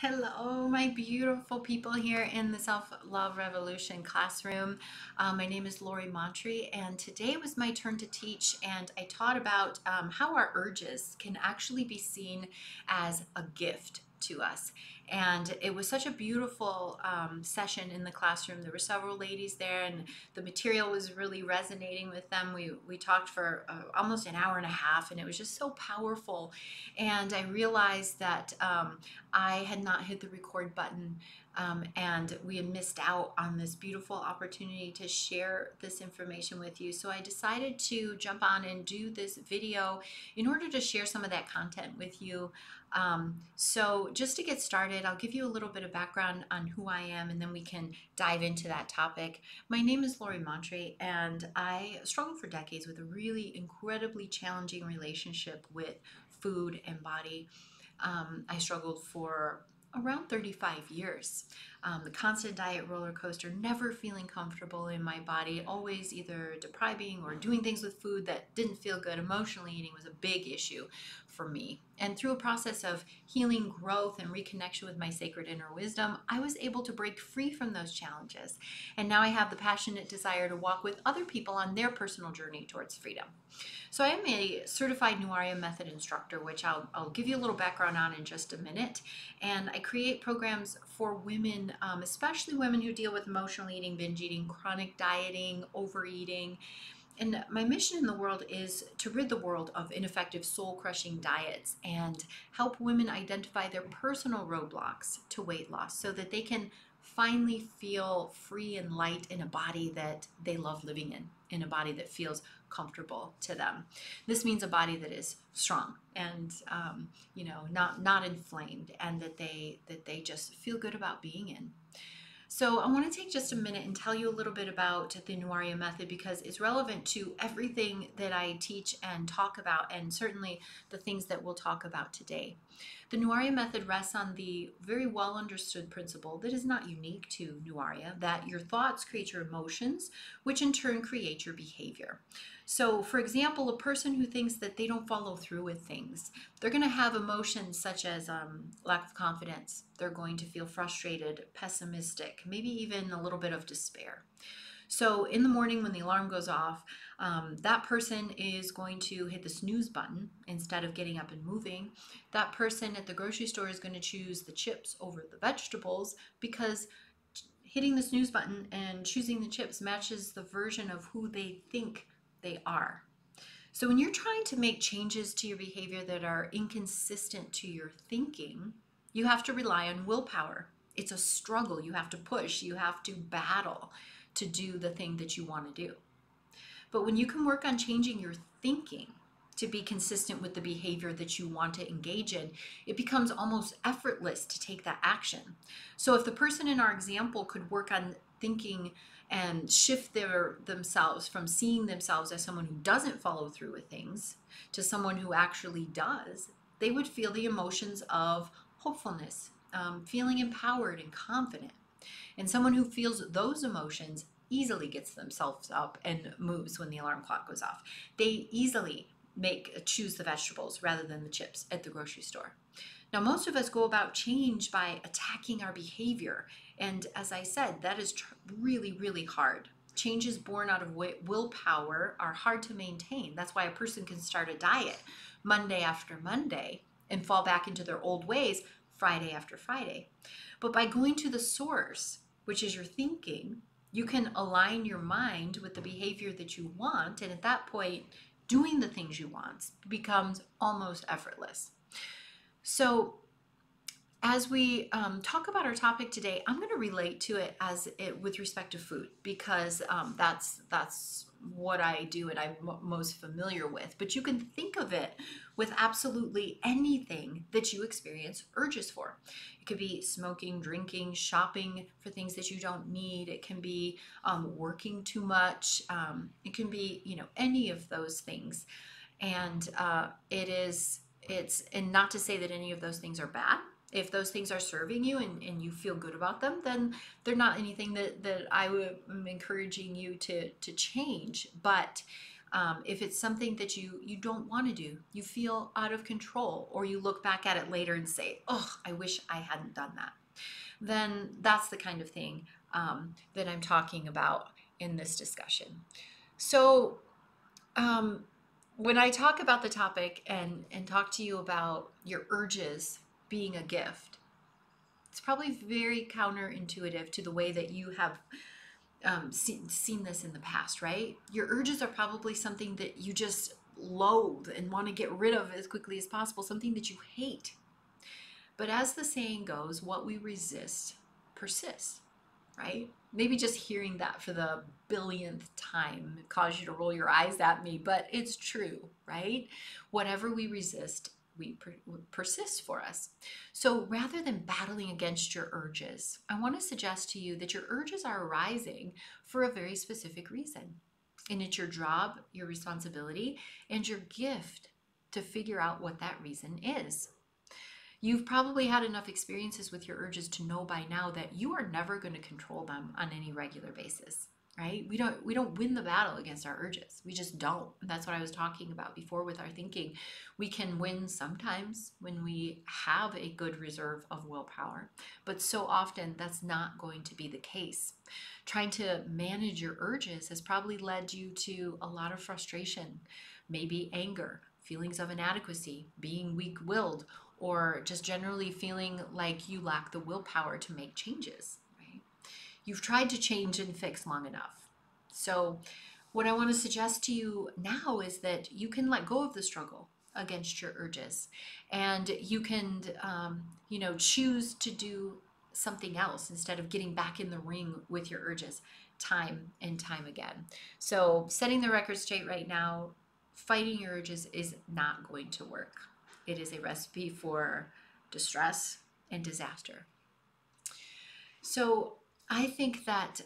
Hello, my beautiful people here in the Self-Love Revolution classroom. My name is Lori Montry, and today was my turn to teach, and I taught about how our urges can actually be seen as a gift to us. And it was such a beautiful session in the classroom. There were several ladies there, and the material was really resonating with them. We talked for almost an hour and a half, and it was just so powerful. And I realized that I had not hit the record button, and we had missed out on this beautiful opportunity to share this information with you. So I decided to jump on and do this video in order to share some of that content with you. So just to get started, I'll give you a little bit of background on who I am, and then we can dive into that topic. My name is Lori Montry, and I struggled for decades with a really incredibly challenging relationship with food and body. I struggled for around 35 years. The constant diet roller coaster, never feeling comfortable in my body, always either depriving or doing things with food that didn't feel good. Emotionally eating was a big issue for me. And through a process of healing, growth, and reconnection with my sacred inner wisdom, I was able to break free from those challenges. And now I have the passionate desire to walk with other people on their personal journey towards freedom. So I am a certified Nua Method instructor, which I'll give you a little background on in just a minute. And I create programs for women, especially women who deal with emotional eating, binge eating, chronic dieting, overeating. And my mission in the world is to rid the world of ineffective soul-crushing diets and help women identify their personal roadblocks to weight loss so that they can finally feel free and light in a body that they love living in a body that feels comfortable to them. This means a body that is strong and not inflamed, and that they just feel good about being in. So I want to take just a minute and tell you a little bit about the Nua Method, because it's relevant to everything that I teach and talk about, and certainly the things that we'll talk about today. The Nua Method rests on the very well understood principle that is not unique to Nua, that your thoughts create your emotions, which in turn create your behavior. So, for example, a person who thinks that they don't follow through with things, they're going to have emotions such as lack of confidence. They're going to feel frustrated, pessimistic, maybe even a little bit of despair. So in the morning when the alarm goes off, that person is going to hit the snooze button instead of getting up and moving. That person at the grocery store is going to choose the chips over the vegetables, because hitting the snooze button and choosing the chips matches the version of who they think they are. So when you're trying to make changes to your behavior that are inconsistent to your thinking, you have to rely on willpower. It's a struggle. You have to push. You have to battle to do the thing that you want to do. But when you can work on changing your thinking to be consistent with the behavior that you want to engage in, it becomes almost effortless to take that action. So if the person in our example could work on thinking and shift themselves from seeing themselves as someone who doesn't follow through with things to someone who actually does, they would feel the emotions of hopefulness, feeling empowered and confident. And someone who feels those emotions easily gets themselves up and moves when the alarm clock goes off. They easily choose the vegetables rather than the chips at the grocery store. Now, most of us go about change by attacking our behavior. And as I said, that is really, really hard. Changes born out of willpower are hard to maintain. That's why a person can start a diet Monday after Monday and fall back into their old ways Friday after Friday. But by going to the source, which is your thinking, you can align your mind with the behavior that you want. And at that point, doing the things you want becomes almost effortless. So as we talk about our topic today, I'm going to relate to it with respect to food, because that's what I do and I'm most familiar with. But you can think of it with absolutely anything that you experience urges for. It could be smoking, drinking, shopping for things that you don't need. It can be working too much. It can be any of those things, and and not to say that any of those things are bad. If those things are serving you and you feel good about them, then they're not anything that I am encouraging you to change. But If it's something that you don't want to do, you feel out of control, or you look back at it later and say, oh, I wish I hadn't done that, then that's the kind of thing that I'm talking about in this discussion. So when I talk about the topic and talk to you about your urges being a gift, it's probably very counterintuitive to the way that you have seen this in the past, right? Your urges are probably something that you just loathe and want to get rid of as quickly as possible, something that you hate. But as the saying goes, what we resist persists, right? Maybe just hearing that for the billionth time caused you to roll your eyes at me, but it's true, right? Whatever we resist, persist for us. So rather than battling against your urges, I want to suggest to you that your urges are arising for a very specific reason. And it's your job, your responsibility, and your gift to figure out what that reason is. You've probably had enough experiences with your urges to know by now that you are never going to control them on any regular basis, right? We don't win the battle against our urges. We just don't. That's what I was talking about before with our thinking. We can win sometimes when we have a good reserve of willpower, but so often that's not going to be the case. Trying to manage your urges has probably led you to a lot of frustration, maybe anger, feelings of inadequacy, being weak-willed, or just generally feeling like you lack the willpower to make changes, right? You've tried to change and fix long enough. So what I want to suggest to you now is that you can let go of the struggle against your urges, and you can choose to do something else instead of getting back in the ring with your urges time and time again. So setting the record straight right now, fighting your urges is not going to work. It is a recipe for distress and disaster. So I think that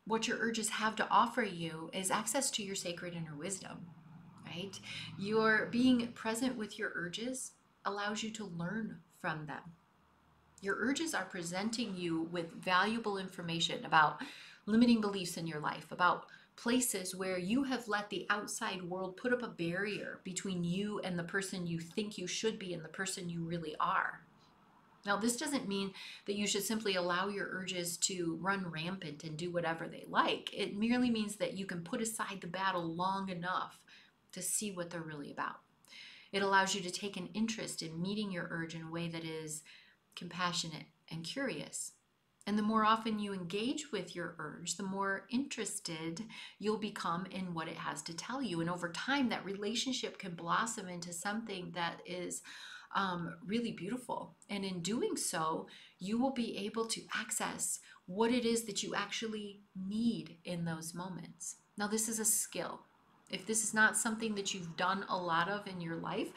what your urges have to offer you is access to your sacred inner wisdom, right? Your being present with your urges allows you to learn from them. Your urges are presenting you with valuable information about limiting beliefs in your life, about places where you have let the outside world put up a barrier between you and the person you think you should be and the person you really are. Now, this doesn't mean that you should simply allow your urges to run rampant and do whatever they like. It merely means that you can put aside the battle long enough to see what they're really about. It allows you to take an interest in meeting your urge in a way that is compassionate and curious. And the more often you engage with your urge, the more interested you'll become in what it has to tell you. And over time, that relationship can blossom into something that is really beautiful. And in doing so, you will be able to access what it is that you actually need in those moments. Now, this is a skill. If this is not something that you've done a lot of in your life,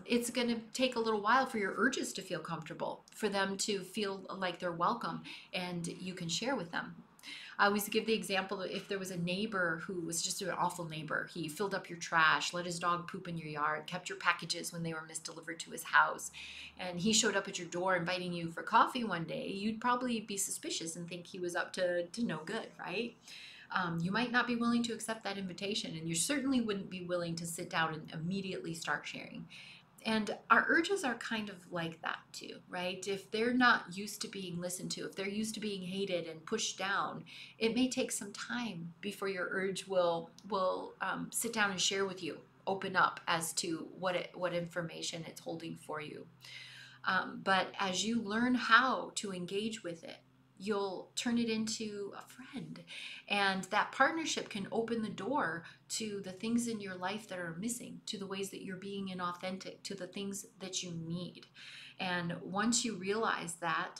it's going to take a little while for your urges to feel comfortable, for them to feel like they're welcome and you can share with them. I always give the example that if there was a neighbor who was just an awful neighbor, he filled up your trash, let his dog poop in your yard, kept your packages when they were misdelivered to his house, and he showed up at your door inviting you for coffee one day, you'd probably be suspicious and think he was up to no good, right? You might not be willing to accept that invitation, and you certainly wouldn't be willing to sit down and immediately start sharing. And our urges are kind of like that too, right? If they're not used to being listened to, if they're used to being hated and pushed down, it may take some time before your urge will sit down and share with you, open up as to what information it's holding for you. But as you learn how to engage with it, you'll turn it into a friend. And that partnership can open the door to the things in your life that are missing, to the ways that you're being inauthentic, to the things that you need. And once you realize that,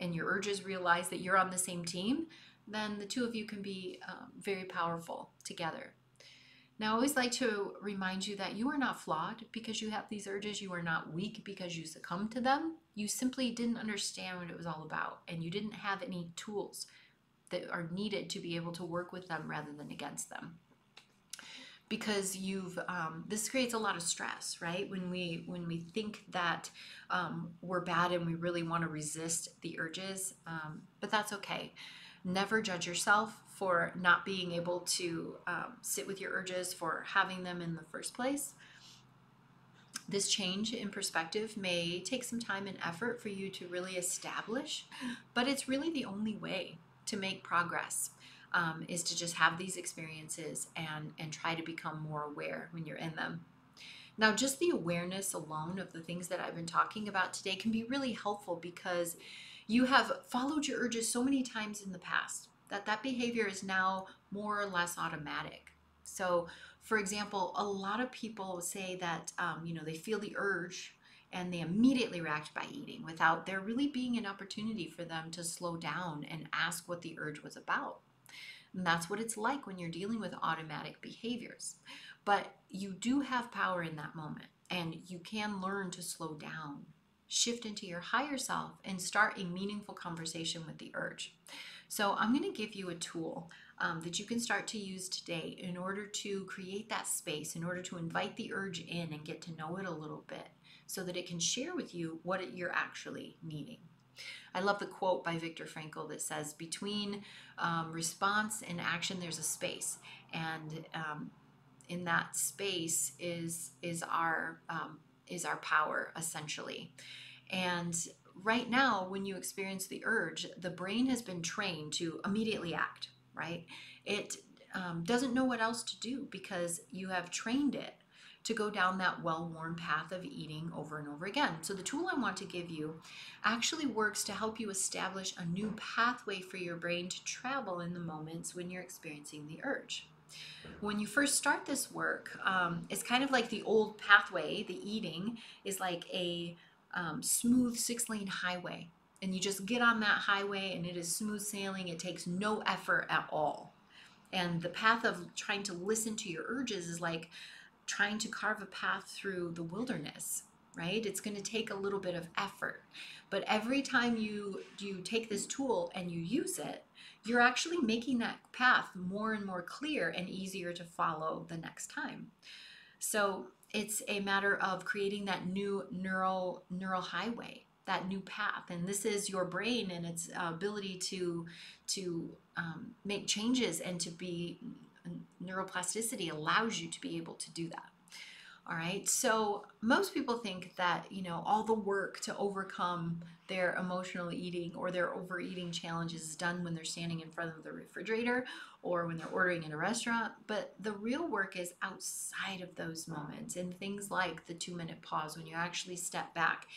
and your urges realize that you're on the same team, then the two of you can be very powerful together. Now, I always like to remind you that you are not flawed because you have these urges. You are not weak because you succumb to them. You simply didn't understand what it was all about, and you didn't have any tools that are needed to be able to work with them rather than against them. Because this creates a lot of stress, right? When we think that we're bad and we really want to resist the urges, but that's okay. Never judge yourself for not being able to sit with your urges, for having them in the first place. This change in perspective may take some time and effort for you to really establish, but it's really the only way to make progress. Is to just have these experiences and try to become more aware when you're in them. Now, just the awareness alone of the things that I've been talking about today can be really helpful because you have followed your urges so many times in the past that that behavior is now more or less automatic. So, for example, a lot of people say that they feel the urge and they immediately react by eating without there really being an opportunity for them to slow down and ask what the urge was about. And that's what it's like when you're dealing with automatic behaviors. But you do have power in that moment, and you can learn to slow down, shift into your higher self, and start a meaningful conversation with the urge. So, I'm going to give you a tool that you can start to use today in order to create that space, in order to invite the urge in and get to know it a little bit so that it can share with you what you're actually needing. I love the quote by Viktor Frankl that says, between response and action, there's a space. And in that space is our power, essentially. And right now, when you experience the urge, the brain has been trained to immediately act, right? It doesn't know what else to do because you have trained it to go down that well-worn path of eating over and over again. So the tool I want to give you actually works to help you establish a new pathway for your brain to travel in the moments when you're experiencing the urge. When you first start this work, it's kind of like the old pathway. The eating is like a smooth 6-lane highway. And you just get on that highway and it is smooth sailing. It takes no effort at all. And the path of trying to listen to your urges is like trying to carve a path through the wilderness, right? It's going to take a little bit of effort. But every time you take this tool and you use it, you're actually making that path more and more clear and easier to follow the next time. So it's a matter of creating that new neural highway, that new path. And this is your brain and its ability to make changes and to be neuroplasticity allows you to be able to do that. All right. So most people think that, all the work to overcome their emotional eating or their overeating challenges is done when they're standing in front of the refrigerator or when they're ordering in a restaurant. But the real work is outside of those moments, and things like the 2-minute pause when you actually step back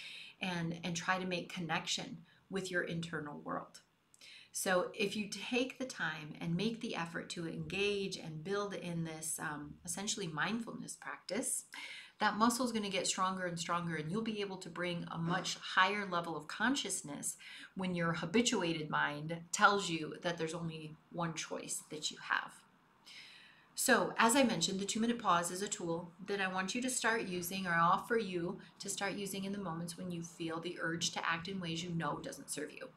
and try to make connection with your internal world. So if you take the time and make the effort to engage and build in this essentially mindfulness practice, that muscle is going to get stronger and stronger, and you'll be able to bring a much higher level of consciousness when your habituated mind tells you that there's only one choice that you have. So as I mentioned, the 2-minute pause is a tool that I want you to start using, or I offer you to start using in the moments when you feel the urge to act in ways you know doesn't serve you.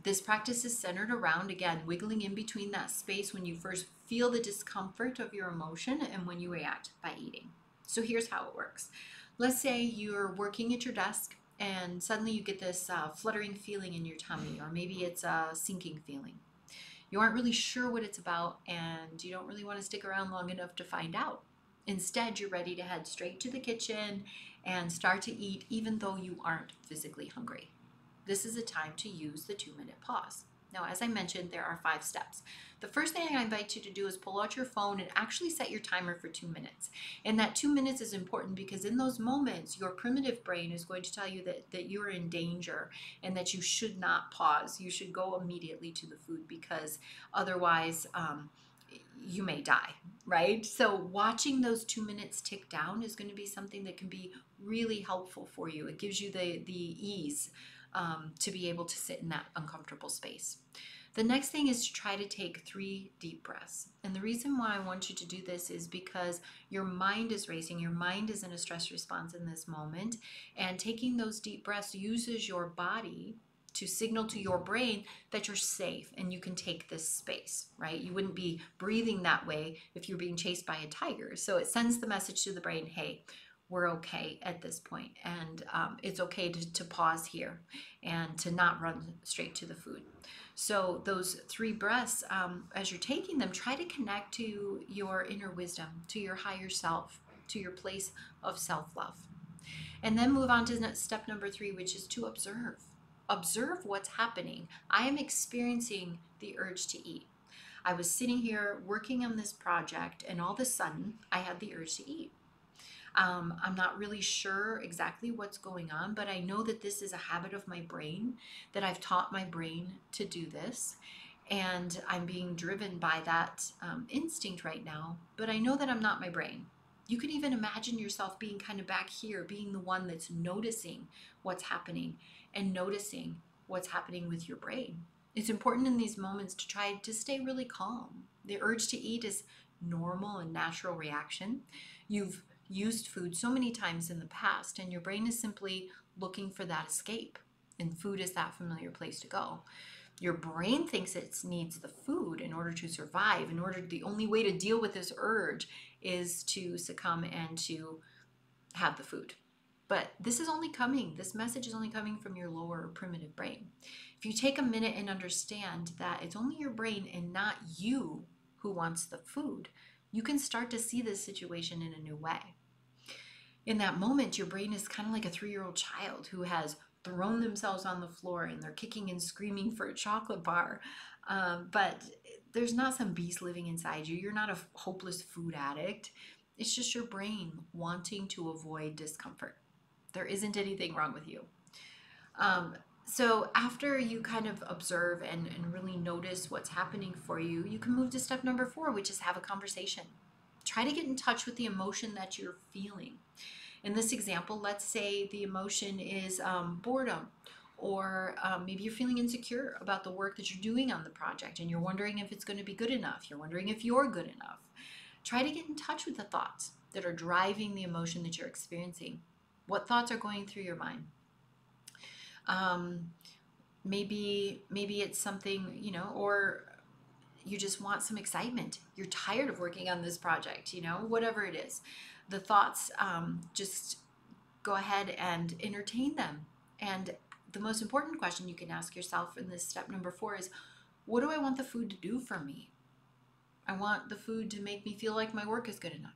This practice is centered around, again, wiggling in between that space when you first feel the discomfort of your emotion and when you react by eating. So here's how it works. Let's say you're working at your desk and suddenly you get this fluttering feeling in your tummy, or maybe it's a sinking feeling. You aren't really sure what it's about and you don't really want to stick around long enough to find out. Instead, you're ready to head straight to the kitchen and start to eat even though you aren't physically hungry. This is a time to use the 2-minute pause. Now, as I mentioned, there are 5 steps. The first thing I invite you to do is pull out your phone and actually set your timer for 2 minutes. And that 2 minutes is important because in those moments, your primitive brain is going to tell you that you're in danger and that you should not pause. You should go immediately to the food because otherwise you may die, right? So watching those 2 minutes tick down is going to be something that can be really helpful for you. It gives you the ease to be able to sit in that uncomfortable space. The next thing is to try to take 3 deep breaths. And the reason why I want you to do this is because your mind is racing. Your mind is in a stress response in this moment. And taking those deep breaths uses your body to signal to your brain that you're safe and you can take this space, right? You wouldn't be breathing that way if you're being chased by a tiger. So it sends the message to the brain, hey, we're okay at this point, and it's okay to pause here and to not run straight to the food. So those 3 breaths, as you're taking them, try to connect to your inner wisdom, to your higher self, to your place of self-love. And then move on to step number 3, which is to observe. Observe what's happening. I am experiencing the urge to eat. I was sitting here working on this project, and all of a sudden I had the urge to eat. I'm not really sure exactly what's going on, but I know that this is a habit of my brain, that I've taught my brain to do this. And I'm being driven by that instinct right now, but I know that I'm not my brain. You can even imagine yourself being kind of back here, being the one that's noticing what's happening and noticing what's happening with your brain. It's important in these moments to try to stay really calm. The urge to eat is normal and natural reaction. You've used food so many times in the past, and your brain is simply looking for that escape, and food is that familiar place to go. Your brain thinks it needs the food in order to survive, the only way to deal with this urge is to succumb and to have the food. But this message is only coming from your lower primitive brain. If you take a minute and understand that it's only your brain and not you who wants the food, you can start to see this situation in a new way. In that moment, your brain is kind of like a 3-year-old child who has thrown themselves on the floor and they're kicking and screaming for a chocolate bar. But there's not some beast living inside you. You're not a hopeless food addict. It's just your brain wanting to avoid discomfort. There isn't anything wrong with you. So after you kind of observe and really notice what's happening for you, you can move to step number 4, which is have a conversation. Try to get in touch with the emotion that you're feeling. In this example, let's say the emotion is boredom, or maybe you're feeling insecure about the work that you're doing on the project and you're wondering if it's going to be good enough. You're wondering if you're good enough. Try to get in touch with the thoughts that are driving the emotion that you're experiencing. What thoughts are going through your mind? Maybe it's something, or you just want some excitement. You're tired of working on this project, whatever it is. The thoughts, just go ahead and entertain them. And the most important question you can ask yourself in this step number 4 is, what do I want the food to do for me? I want the food to make me feel like my work is good enough.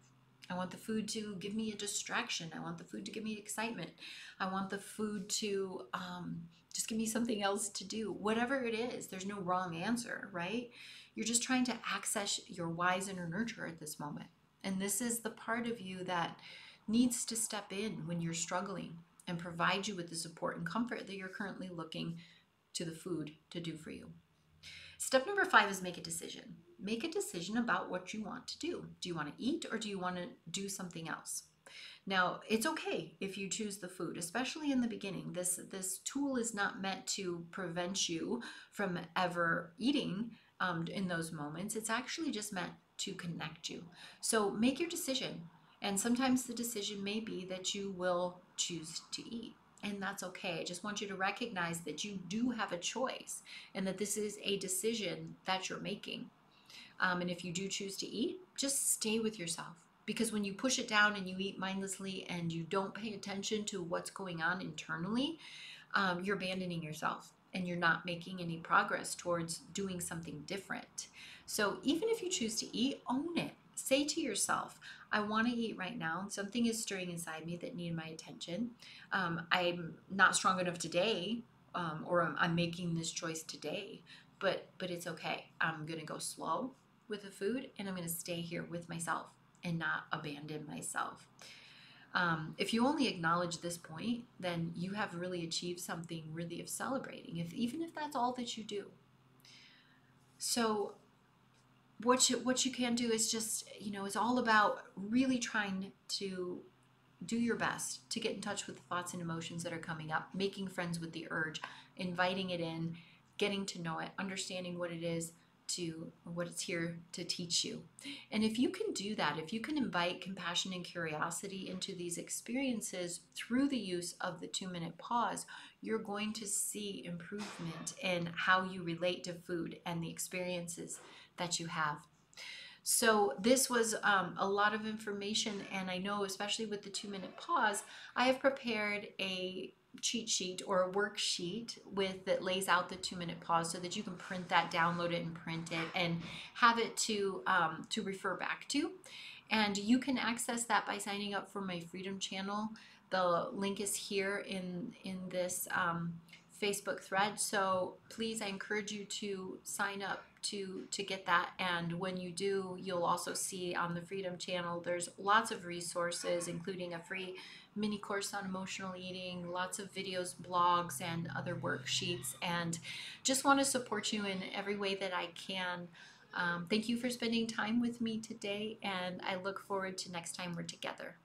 I want the food to give me a distraction. I want the food to give me excitement. I want the food to just give me something else to do. Whatever it is, there's no wrong answer, right? You're just trying to access your wise inner nurture at this moment. And this is the part of you that needs to step in when you're struggling and provide you with the support and comfort that you're currently looking to the food to do for you. Step number 5 is make a decision. Make a decision about what you want to do. Do you want to eat, or do you want to do something else? Now, it's okay if you choose the food, especially in the beginning. This tool is not meant to prevent you from ever eating in those moments. It's actually just meant to connect you. So make your decision. And sometimes the decision may be that you will choose to eat. And that's okay. I just want you to recognize that you do have a choice and that this is a decision that you're making. And if you do choose to eat, just stay with yourself. Because when you push it down and you eat mindlessly and you don't pay attention to what's going on internally, you're abandoning yourself and you're not making any progress towards doing something different. So even if you choose to eat, own it. Say to yourself, I want to eat right now. Something is stirring inside me that needs my attention. I'm not strong enough today, or I'm making this choice today, but it's okay. I'm going to go slow with the food, and I'm going to stay here with myself and not abandon myself. If you only acknowledge this point, then you have really achieved something worthy of celebrating, even if that's all that you do. So what you can do is just, it's all about really trying to do your best to get in touch with the thoughts and emotions that are coming up, making friends with the urge, inviting it in, getting to know it, understanding what it is, to what it's here to teach you. And if you can do that, if you can invite compassion and curiosity into these experiences through the use of the 2-minute pause, you're going to see improvement in how you relate to food and the experiences that you have. So this was a lot of information, and I know especially with the 2-minute pause, I have prepared a cheat sheet or a worksheet with that lays out the 2-minute pause so that you can print that, download it, and print it, and have it to refer back to. And you can access that by signing up for my Freedom channel. The link is here in this Facebook thread. So please, I encourage you to sign up to get that. And when you do, you'll also see on the Freedom channel, there's lots of resources, including a free mini course on emotional eating, lots of videos, blogs, and other worksheets. And just want to support you in every way that I can. Thank you for spending time with me today, and I look forward to next time we're together.